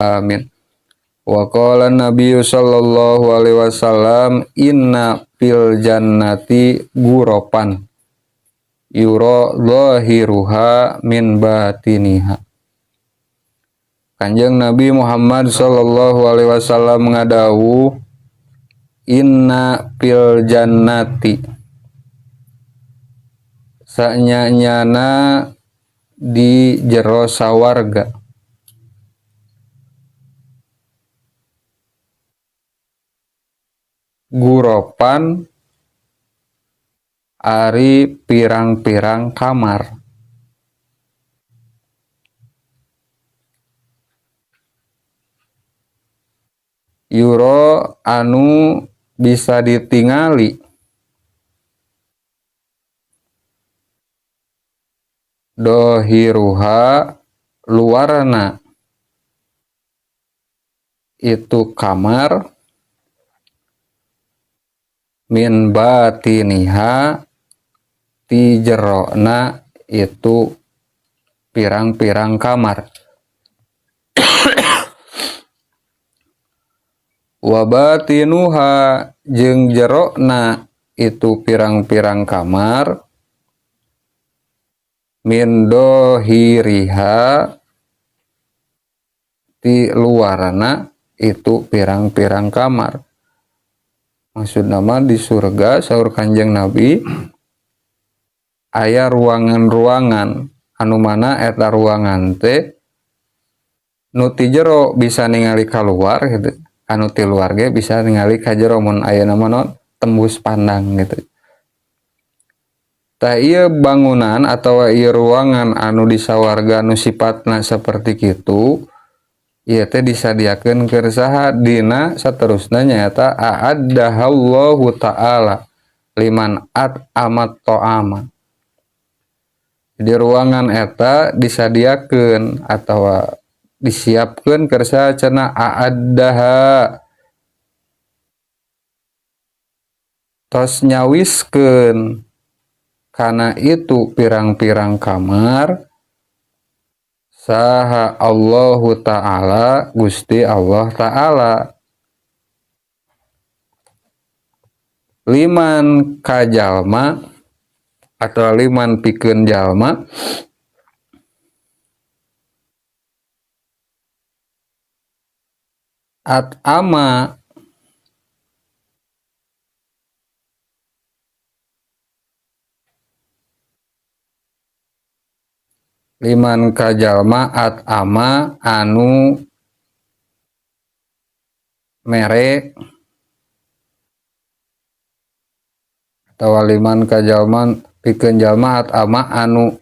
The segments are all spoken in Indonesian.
Amin. Wa qala Nabi sallallahu alaihi wasallam inna fil jannati ghurapan yura zahiruha min batiniha. Kanjeng Nabi Muhammad sallallahu alaihi wasallam ngadawu inna fil jannati sanyanyana di jero sawarga guropan ari pirang-pirang kamar. Yuro anu bisa ditingali dohiruha luarna itu kamar min batiniha ti jerona itu pirang-pirang kamar. Wa batinuha jeung jerona itu pirang-pirang kamar min dohiriha ti luarana itu pirang-pirang kamar. Maksud nama di surga saur Kanjeng Nabi aya ruangan-ruangan anu mana eta ruangan teh nu ti jero bisa ningali kaluar gitu, anu ti luar ge bisa ningali ka jero mun aya nama tembus pandang gitu. Tah ieu bangunan atawa ieu ruangan anu di sawarga nu sifatna saperti kitu ieu teh disadiakeun keur saha dina saterusna nyaeta a'addahallahu ta'ala liman amat ta'ama. Di ruangan eta disadiakeun atawa disiapkeun keur saha cenah a'addaha tos nyawiskeun kana itu pirang-pirang kamar saha Allahu ta'ala Gusti Allah ta'ala liman kajalma atau liman pikeun jalma at'ama liman kajalma at'ama anu mere atau liman kajalma pikeun jalma at'ama anu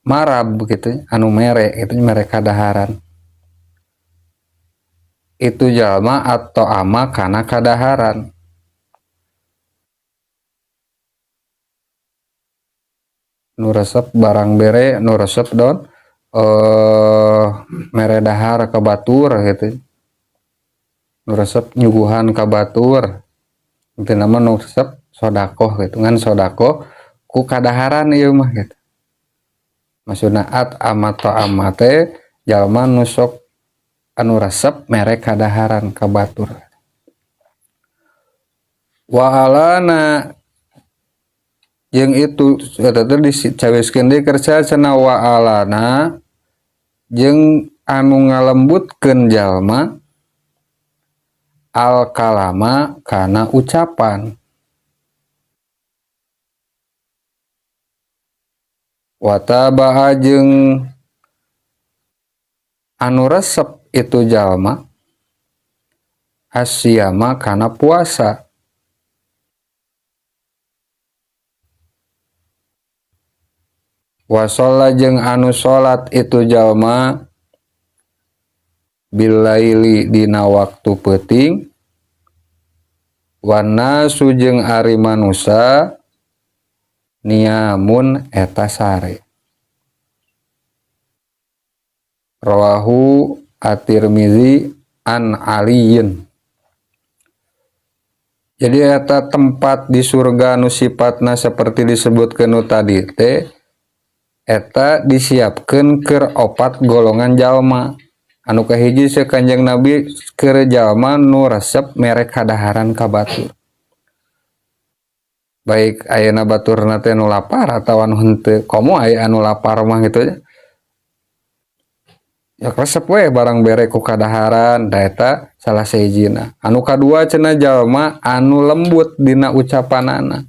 marab gitu, anu mere itu mere kadaharan. Itu jalma atau ama kana kadaharan. Nu resep barang bere, nu resep don mere dahar ka batur gitu. Nu resep nyuguhan ka batur. Itu nama nu resep sodakoh gitu, ngan sodakoh ku kadaharan ieu mah gitu. Maksudna amat amate jalma nu sok anu resep mere kadaharan ka batur. Wa alana jeung itu eta teh dicawiskeun deui keur cenah wa alana jeung anu ngalembutkeun jalma al kalama kana ucapan. Wataba jeung anu resep itu jalma asyama kana puasa. Wasalla jeung anu salat itu jalma bilaili dina waktu peuting wanasu jeung ari manusa niamun eta sare. Rawahu at-Tirmizi an aliyin. Jadi eta tempat di surga nu sifatna seperti disebutkeun nu tadi teh eta disiapkeun keur 4 golongan jalma anu kahiji se Kanjeng Nabi keur jalma nu resep merek kadaharan ka batur, baik ayeuna baturna teh nu lapar atawa anu henteu. Komo aya anu lapar mah gitu nya, ya resep we barang bere ku kadaharan, da eta salah sahijina. Anu kadua cenah jalma anu lembut dina ucapanana.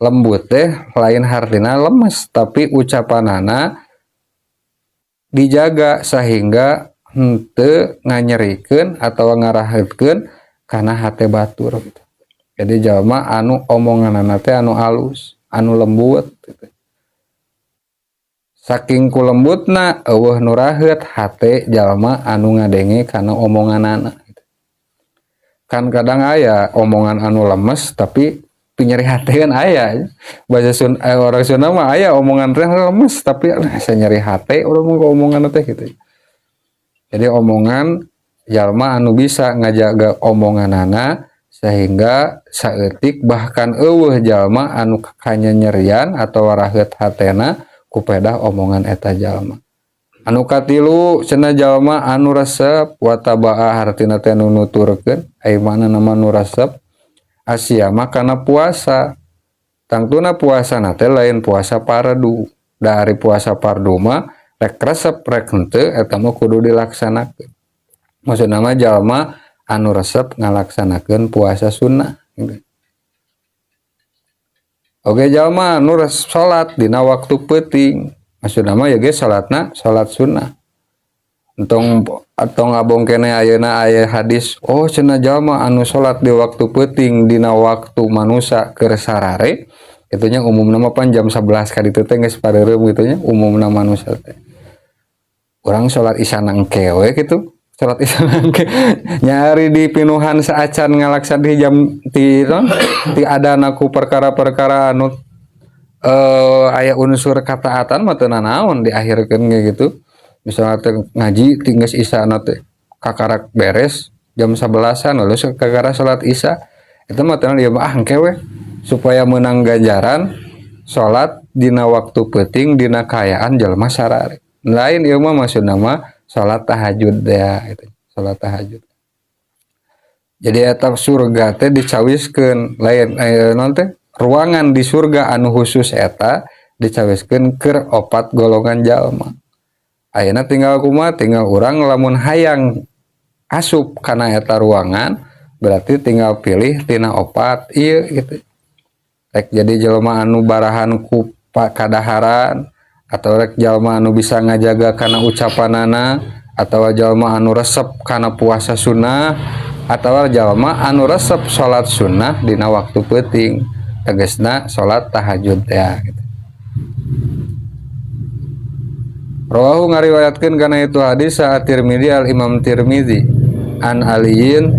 Lembut teh lain hartina lemes, tapi ucapanana dijaga sehingga henteu nganyerikeun atawa ngaraheutkeun kana hate batur gitu. Jadi jalma anu omonganna teh anu alus, anu lembut gitu. Saking ku lembutna eueuh nu raheut hate jalma anu ngadenge kana omonganana gitu. Kan kadang aya omongan anu lemes tapi nyeri hati kan aya. Bahasa orang Sunda mah aya omongan teh lemes tapi saya nyeri hati urang mah omongan teh gitu. Jadi omongan jalma anu bisa ngajaga omonganana sehingga saeutik bahkan eueuh jalma anu kanyanyerian atau raheut hatena ku pedah omongan eta jalma. Anu katilu cenah jalma anu resep wa tabaa hartina teh nu nuturkeun ai mana nama nu resep Asia makana puasa. Tangtuna puasa teh lain puasa pardu. Dari puasa pardu mah rek resep rek henteu eta mah kudu dilaksanakeun. Maksudna mah jalma anu resep ngalaksanakeun puasa sunnah gitu. Oge jalma anu salat dina waktu peuting. Maksudna mah ya ge salatna salat sunnah. Entong abong kene ayeuna aya hadis, oh cenah jalma anu salat di waktu peuting dina waktu manusa keur sarare, itunya umumna mah pan jam 11 ka ditu teh geus pareureum kitu nya umumna manusa teh. Urang salat isya nangke we kitu, salat isya nangke nyari di pinuhan saacan ngalaksan di jam ti adana ku perkara-perkara anu aya unsur kataatan mah teu nanaon diakhirkeun ge gitu. Misalnya teh ngaji tinggal isya teh kakarak beres jam 11-an lalu kakara salat isya itu mah tenang dia mah engke we supaya menang ganjaran salat dina waktu peuting dina kaayaan jalma sarare. Lain ieu mah maksudna mah salat tahajud ya itu, salat tahajud. Jadi eta surga teh dicawiskeun lain naon teh ruangan di surga anu khusus eta dicawiskeun keur 4 golongan jalma. Ayeuna tinggal kumaha tinggal urang lamun hayang asup kana eta ruangan berarti tinggal pilih tina 4 ieu gitu. Rek jadi jelema anu barahan ku kadaharan atau rek jalma anu bisa ngajaga kana ucapanana atawa jalma anu resep kana puasa sunnah atawa jalma anu resep salat sunnah dina waktu peuting tegasna salat tahajud ya gitu. Rawahu ngariwayatkeun kana itu hadis sa Tirmidzi al Imam Tirmidzi an Aliin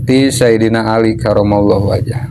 ti Sayyidina Ali karamallahu wajhah.